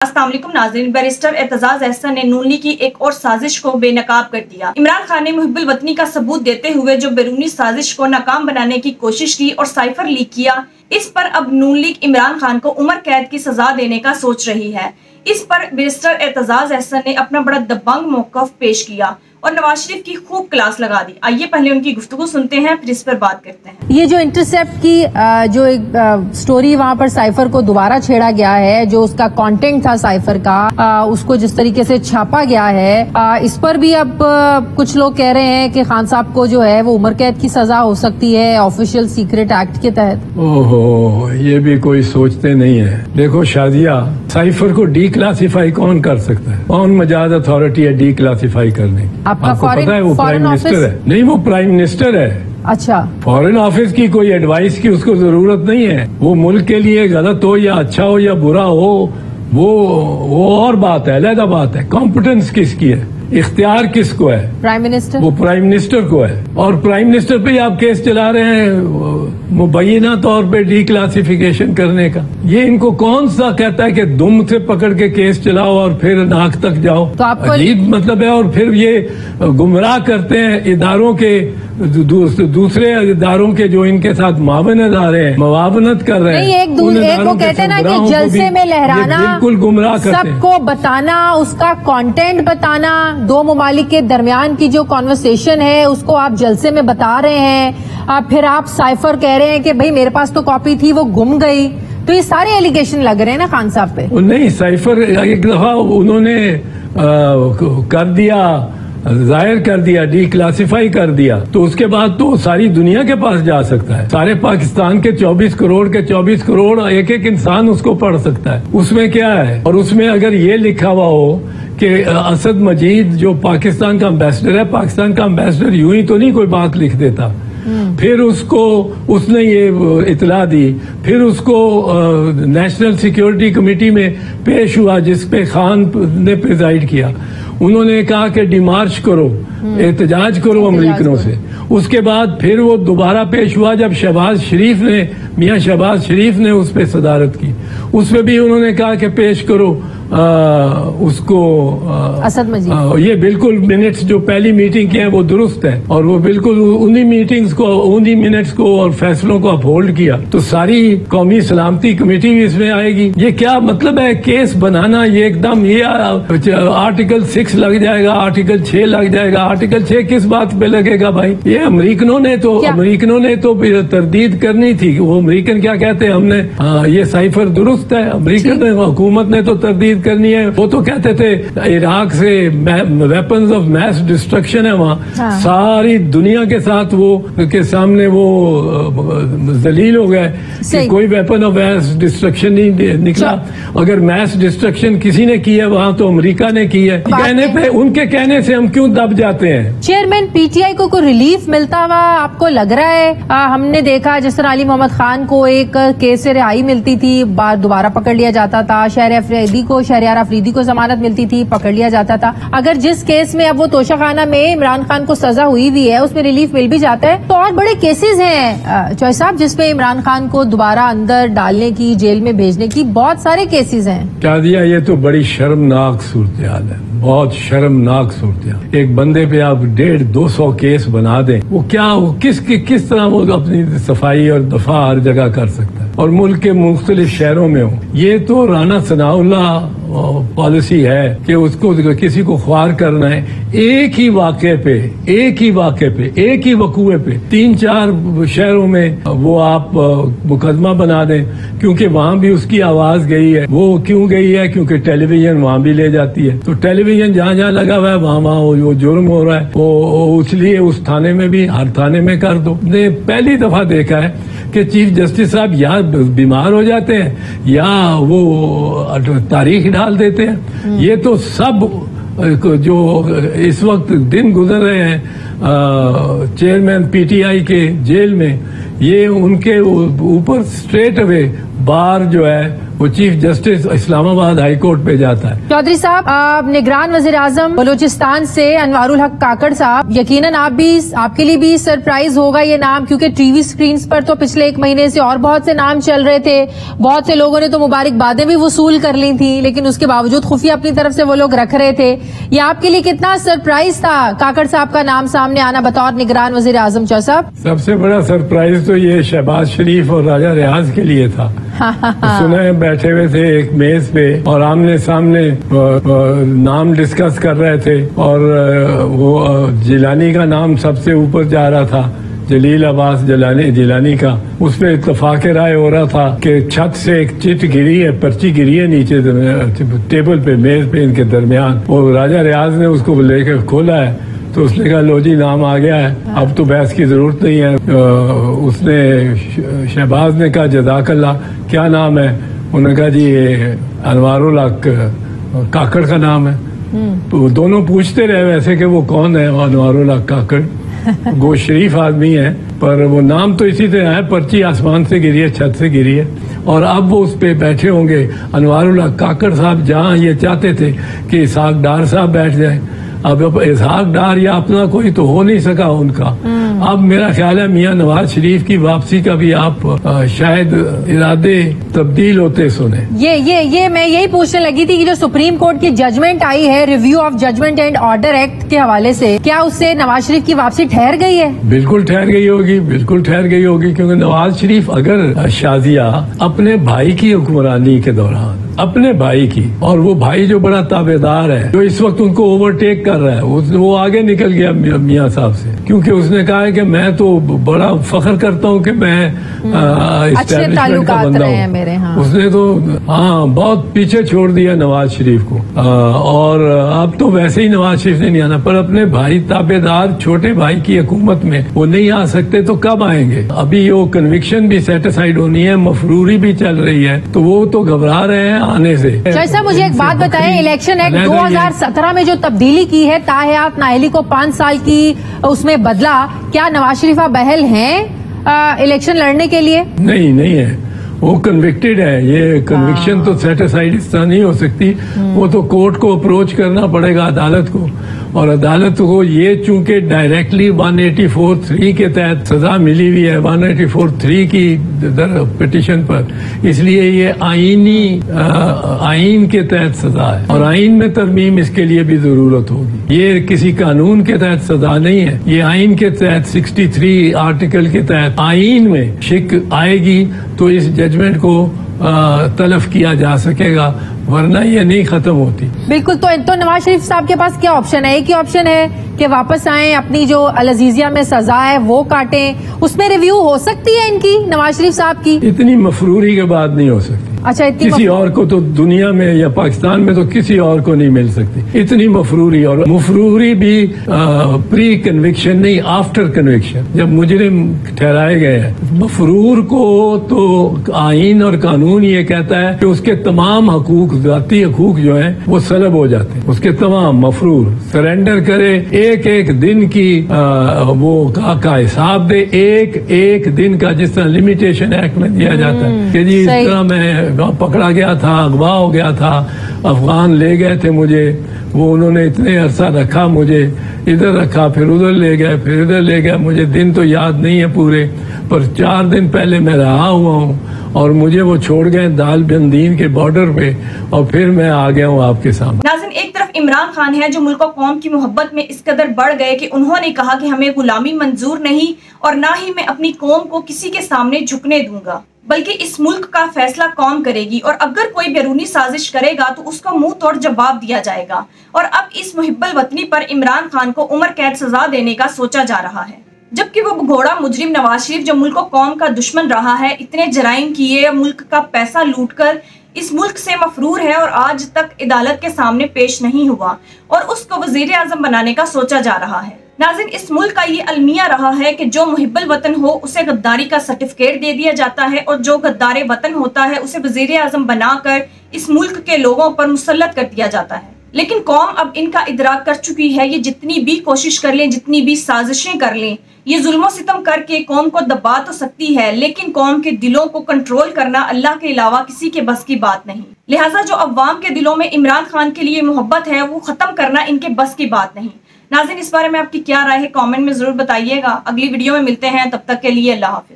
अस्सलाम वालेकुम नाज़रीन। बैरिस्टर एतजाज अहसन ने नून लीग की एक और साजिश को बेनकाब कर दिया। इमरान खान ने मुहिब्बुल वतनी का सबूत देते हुए जो बैरूनी साजिश को नाकाम बनाने की कोशिश की और साइफर लीक किया, इस पर अब नून लीग इमरान खान को उम्र कैद की सजा देने का सोच रही है। इस पर बैरिस्टर एतजाज अहसन ने अपना बड़ा दबंग मौक़िफ़ पेश किया और नवाज शरीफ की खूब क्लास लगा दी। आइए पहले उनकी गुफ्तगू सुनते हैं, फिर इस पर बात करते हैं। ये जो इंटरसेप्ट की जो एक स्टोरी वहाँ पर साइफर को दोबारा छेड़ा गया है, जो उसका कंटेंट था साइफर का, उसको जिस तरीके से छापा गया है, इस पर भी अब कुछ लोग कह रहे हैं कि खान साहब को जो है वो उम्र कैद की सजा हो सकती है ऑफिशियल सीक्रेट एक्ट के तहत। ओहो, ये भी कोई सोचते नहीं है। देखो शादिया, साइफर को डी क्लासिफाई कौन कर सकता है? कौन मजाज अथॉरिटी है डी क्लासिफाई करने की? आपका आपको पता है वो प्राइम मिनिस्टर है? नहीं, वो प्राइम मिनिस्टर है। अच्छा, फॉरेन ऑफिस की कोई एडवाइस की उसको जरूरत नहीं है। वो मुल्क के लिए गलत हो या अच्छा हो या बुरा हो, वो और बात है, अलग बात है। कॉम्पिटेंस किसकी है, इख्तियार किसको है? Prime minister. वो प्राइम मिनिस्टर को है। और प्राइम मिनिस्टर पे आप केस चला रहे हैं मुबैना तौर पे डी क्लासिफिकेशन करने का। ये इनको कौन सा कहता है कि दुम से पकड़ के केस चलाओ और फिर नाक तक जाओ? तो आपको अजीब मतलब है। और फिर ये गुमराह करते हैं इदारों के, दूसरे इदारों के जो इनके साथ मावन इदारे हैं, मुआवनत कर रहे हैं। नहीं, एक को कहते हैं ना कि जलसे में लहराना, बिल्कुल गुमराह करते हैं। सबको बताना, उसका कंटेंट बताना, दो ममालिक के दरमियान की जो कॉन्वर्सेशन है उसको आप जलसे में बता रहे हैं। फिर आप साइफर कह रहे हैं कि भाई मेरे पास तो कॉपी थी, वो गुम गई। तो ये सारे एलिगेशन लग रहे हैं ना खान साहब पे। नहीं, साइफर एक दफा उन्होंने कर दिया, जाहिर कर दिया, डी क्लासिफाई कर दिया, तो उसके बाद तो सारी दुनिया के पास जा सकता है। सारे पाकिस्तान के 24 करोड़ के 24 करोड़ एक एक इंसान उसको पढ़ सकता है। उसमें क्या है? और उसमें अगर ये लिखा हुआ हो कि असद मजीद जो पाकिस्तान का एम्बेसडर है, पाकिस्तान का एम्बेसडर यूं ही तो नहीं कोई बात लिख देता। फिर उसने ये इतला दी, फिर उसको नेशनल सिक्योरिटी कमेटी में पेश हुआ जिस पे खान ने प्रिजाइड किया। उन्होंने कहा कि डिमार्च करो, एहतजाज करो अमरीकनों से। उसके बाद फिर वो दोबारा पेश हुआ जब मियां शहबाज शरीफ ने उस पर सदारत की। उसमें भी उन्होंने कहा कि पेश करो उसको असद मजीद। ये बिल्कुल मिनट्स जो पहली मीटिंग की है वो दुरुस्त है, और वो बिल्कुल उन्हीं मिनट्स को और फैसलों को अपहोल्ड किया। तो सारी कौमी सलामती कमेटी भी इसमें आएगी। ये क्या मतलब है केस बनाना? ये एकदम ये आर्टिकल 6 लग जाएगा, आर्टिकल 6 लग जाएगा। आर्टिकल 6 किस बात पे लगेगा भाई? ये अमरीकनों ने तो तरदीद करनी थी। वो अमरीकन क्या कहते हैं, हमने ये साइफर दुरुस्त है। अमरीकन हुकूमत ने तो तरदीद करनी है। वो तो कहते थे इराक से वेपन्स ऑफ मैस डिस्ट्रक्शन है वहाँ। हाँ। सारी दुनिया के साथ वो के सामने वो जलील हो गए कि कोई वेपन ऑफ मैस डिस्ट्रक्शन नहीं निकला। अगर मैस डिस्ट्रक्शन किसी ने की है वहाँ तो अमेरिका ने की है। कहने पे, उनके कहने से हम क्यों दब जाते हैं? चेयरमैन पीटीआई को कोई रिलीफ मिलता हुआ आपको लग रहा है? हमने देखा जिस तरह अली मोहम्मद खान को एक केस से रिहाई मिलती थी, दोबारा पकड़ लिया जाता था। शहरयार अफरीदी को जमानत मिलती थी, पकड़ लिया जाता था। अगर जिस केस में अब वो तोशाखाना में इमरान खान को सजा हुई हुई है उसमें रिलीफ मिल भी जाता है, तो और बड़े केसेस हैं चौधरी साहब जिसमें इमरान खान को दोबारा अंदर डालने की, जेल में भेजने की बहुत सारे केसेस हैं। क्या दिया, ये तो बड़ी शर्मनाक सूरत हाल है, बहुत शर्मनाक सूरत हाल। एक बंदे पे आप 150-200 केस बना दें, वो किस तरह वो अपनी सफाई और दफा हर जगह कर सकता है और मुल्क के मुख्तलिफ शहरों में हो। ये तो राना सनाउल्लाह पॉलिसी है कि उसको किसी को ख्वार करना है। एक ही वाक़े पे, एक ही वकूए पे 3-4 शहरों में वो आप मुकदमा बना दें, क्योंकि वहां भी उसकी आवाज गई है। वो क्यों गई है? क्योंकि टेलीविजन वहां भी ले जाती है। तो टेलीविजन जहाँ लगा हुआ है वहां वो जुर्म हो रहा है। वो इसलिए उस थाने में भी, हर थाने में कर दो। ने पहली दफा देखा है कि चीफ जस्टिस साहब या बीमार हो जाते हैं या वो तारीख डाल देते हैं। ये तो सब जो इस वक्त दिन गुजर रहे हैं चेयरमैन पीटीआई के जेल में, ये उनके ऊपर स्ट्रेट अवे बार जो है वो chief justice Islamabad high court पे जाता है। चौधरी साहब, निगरान वजीर आजम बलूचिस्तान से अनवारुल हक काकड़ साहब, यकीनन आपके लिए भी सरप्राइज होगा ये नाम, क्योंकि टीवी स्क्रीन पर तो पिछले 1 महीने से और बहुत से नाम चल रहे थे, बहुत से लोगों ने तो मुबारकबादें भी वसूल कर ली थी, लेकिन उसके बावजूद खुफिया अपनी तरफ से वो लोग रख रहे थे। ये आपके लिए कितना सरप्राइज था काकड़ साहब का नाम सामने आना बतौर निगरान वजीर आजम? चौ साहब, सबसे बड़ा सरप्राइज तो ये शहबाज शरीफ और राजा रियाज के लिए था। सुने बैठे हुए थे एक मेज पे और आमने सामने नाम डिस्कस कर रहे थे और वो जिलानी का नाम सबसे ऊपर जा रहा था, जलील अब्बास जिलानी का। उस पर इत्तफाक राय हो रहा था कि छत से एक चिट गिरी है, पर्ची गिरी है नीचे टेबल पे, मेज पे इनके दरमियान। वो राजा रियाज ने उसको लेकर खोला है तो उसने कहा लो जी नाम आ गया है, अब तो बहस की जरूरत नहीं है। उसने शहबाज ने कहा जज़ाकल्लाह, क्या नाम है? उन्होंने कहा जी ये अनवारुल हक काकड़ का नाम है। तो दोनों पूछते रहे वैसे कि वो कौन है अनवारुल हक काकड़। वो शरीफ आदमी है पर वो नाम तो इसी तरह है, पर्ची आसमान से गिरी है, छत से गिरी है। और अब वो उस पे बैठे होंगे अनवारुल हक काकड़ साहब, जहाँ ये चाहते थे कि इसहाक डार साहब बैठ जाए। अब इसहाक डार या अपना कोई तो हो नहीं सका उनका। अब मेरा ख्याल है मियां नवाज शरीफ की वापसी का भी आप शायद इरादे तब्दील होते सुने। ये मैं यही पूछने लगी थी कि जो सुप्रीम कोर्ट की जजमेंट आई है review of judgment and order act के हवाले से, क्या उससे नवाज शरीफ की वापसी ठहर गई है? बिल्कुल ठहर गई होगी, बिल्कुल ठहर गई होगी, क्योंकि नवाज शरीफ अगर शाजिया अपने भाई की हुक्मरानी के दौरान, अपने भाई की, और वो भाई जो बड़ा ताबेदार है, जो इस वक्त उनको ओवरटेक कर रहा है, वो आगे निकल गया मियां साहब से, क्योंकि उसने कहा है कि मैं तो बड़ा फख्र करता हूँ कि मैं एस्टैब्लिशमेंट का बंदा हूँ। उसने तो बहुत पीछे छोड़ दिया नवाज शरीफ को। और अब तो वैसे ही नवाज शरीफ ने नहीं आना, पर अपने भाई ताबेदार छोटे भाई की हुकूमत में वो नहीं आ सकते तो कब आएंगे? अभी वो कन्विक्शन भी सेटिसाइड होनी है, मफरूरी भी चल रही है, तो वो तो घबरा रहे हैं आने से। जैसा मुझे एक बात बताएं, इलेक्शन एक्ट 2017 में जो तब्दीली की है, ताहयात नाहली को 5 साल की उसमें बदला, क्या नवाज शरीफ बहल हैं इलेक्शन लड़ने के लिए? नहीं है, वो कन्विक्टेड है। ये कन्विक्शन तो सेटिसाइड इस तरह नहीं हो सकती, वो तो कोर्ट को अप्रोच करना पड़ेगा, अदालत को, और अदालत को ये चूंकि डायरेक्टली 184(3) के तहत सजा मिली हुई है, 184(3) की पिटीशन पर, इसलिए ये आईन के तहत सजा है और आईन में तरमीम इसके लिए भी जरूरत होगी। ये किसी कानून के तहत सजा नहीं है, ये आईन के तहत 63 आर्टिकल के तहत आईन में शिक आएगी तो इस जजमेंट को तलफ किया जा सकेगा, वरना ये नहीं खत्म होती। बिल्कुल। तो नवाज शरीफ साहब के पास क्या ऑप्शन है? एक ही ऑप्शन है कि वापस आए, अपनी जो अल-अजीजिया में सजा है वो काटें। उसमें रिव्यू हो सकती है इनकी, नवाज शरीफ साहब की? इतनी मफरूरी के बाद नहीं हो सकती। अच्छा, किसी और को तो दुनिया में या पाकिस्तान में तो किसी और को नहीं मिल सकती इतनी मफरूरी। और मफरूरी भी प्री कन्विक्शन नहीं, आफ्टर कन्विक्शन, जब मुजरिम ठहराए गए हैं। मफरूर को तो आईन और कानून ये कहता है कि उसके तमाम हकूक, जाती हकूक जो है वो सलब हो जाते हैं, उसके तमाम मफरूर सरेंडर करे, एक दिन की वो का हिसाब दे, एक दिन का, जिस तरह लिमिटेशन एक्ट में दिया जाता है कि जी इस तरह मैं पकड़ा गया था, अगवा हो गया था, अफगान ले गए थे मुझे, वो उन्होंने इतने अरसा रखा, मुझे इधर रखा, फिर उधर ले गए, फिर इधर ले गए, मुझे दिन तो याद नहीं है पूरे, पर 4 दिन पहले मैं रहा हुआ हूँ और मुझे वो छोड़ गए दाल बंदीन के बॉर्डर पे और फिर मैं आ गया हूँ आपके सामने। नाज़रीन, एक तरफ इमरान खान है जो मुल्क और कौम की मोहब्बत में इस कदर बढ़ गए कि उन्होंने कहा कि हमें गुलामी मंजूर नहीं और ना ही मैं अपनी कौम को किसी के सामने झुकने दूंगा, बल्कि इस मुल्क का फैसला कौम करेगी और अगर कोई बैरूनी साजिश करेगा तो उसका मुंह तोड़ जवाब दिया जाएगा। और अब इस मुहिब्बुल वतनी पर इमरान खान को उम्र कैद सजा देने का सोचा जा रहा है, जबकि वो घोड़ा मुजरिम नवाज शरीफ जो मुल्क और कौम का दुश्मन रहा है, इतने जराइम किए, मुल्क का पैसा लूटकर इस मुल्क से मफरूर है और आज तक अदालत के सामने पेश नहीं हुआ और उसको वजीर आजम बनाने का सोचा जा रहा है। नाज़रीन, इस मुल्क का ये अलमिया रहा है कि जो मुहिब्बुल वतन हो उसे गद्दारी का सर्टिफिकेट दे दिया जाता है और जो गद्दारे वतन होता है उसे वजीर आजम बनाकर इस मुल्क के लोगों पर मुसल्लत कर दिया जाता है। لیکن قوم اب ان کا ادراک کر چکی ہے، یہ جتنی بھی کوشش کر لیں، جتنی بھی سازشیں کر لیں، یہ ظلم و ستم کر کے قوم کو دبا تو سکتی ہے، لیکن قوم کے دلوں کو کنٹرول کرنا اللہ کے علاوہ کسی کے بس کی بات نہیں۔ لہٰذا جو عوام کے دلوں میں عمران خان کے لیے محبت ہے وہ ختم کرنا ان کے بس کی بات نہیں۔ ناظرین، اس بارے میں آپ کی کیا رائے ہے؟ کامنٹ میں ضرور بتائیے گا۔ اگلی ویڈیو میں ملتے ہیں، تب تک کے لیے اللہ حافظ۔